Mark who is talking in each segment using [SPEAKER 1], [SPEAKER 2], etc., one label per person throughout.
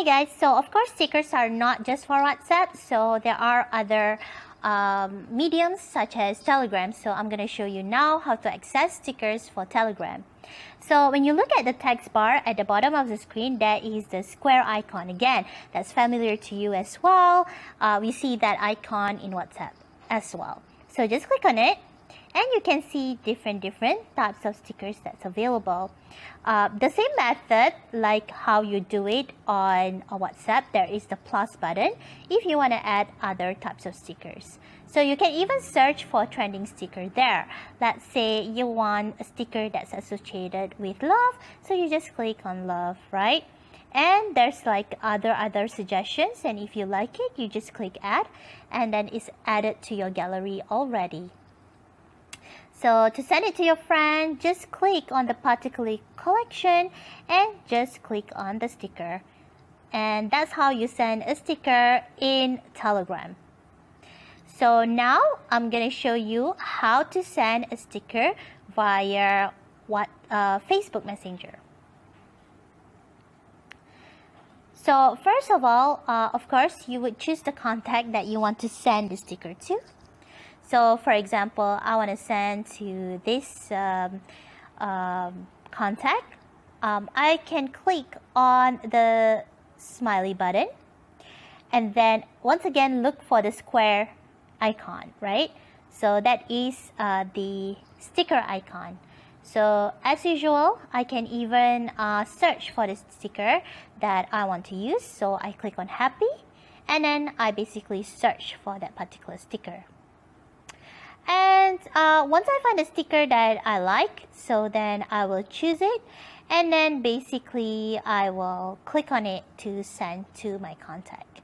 [SPEAKER 1] Hi guys, so of course stickers are not just for WhatsApp, so there are other mediums such as Telegram. So I'm going to show you now how to access stickers for Telegram. So when you look at the text bar at the bottom of the screen, there is the square icon. Again, that's familiar to you as well. We see that icon in WhatsApp as well. So just click on it and you can see different types of stickers that's available. The same method like how you do it on WhatsApp, there is the plus button if you want to add other types of stickers. So you can even search for trending sticker there. Let's say you want a sticker that's associated with love, so you just click on love, right? And there's like other suggestions, and if you like it, you just click add, and then it's added to your gallery already. So to send it to your friend, just click on the particular collection and just click on the sticker. And that's how you send a sticker in Telegram. So now I'm going to show you how to send a sticker via Facebook Messenger. So first of all, of course, you would choose the contact that you want to send the sticker to. So for example, I want to send to this contact. I can click on the smiley button and then once again look for the square icon, right? So that is the sticker icon. So as usual, I can even search for the sticker that I want to use. So I click on happy and then I basically search for that particular sticker. And once I find a sticker that I like, so then I will choose it and then basically I will click on it to send to my contact.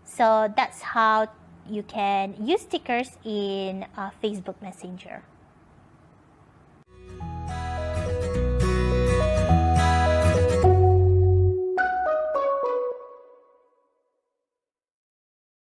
[SPEAKER 1] So that's how you can use stickers in Facebook Messenger.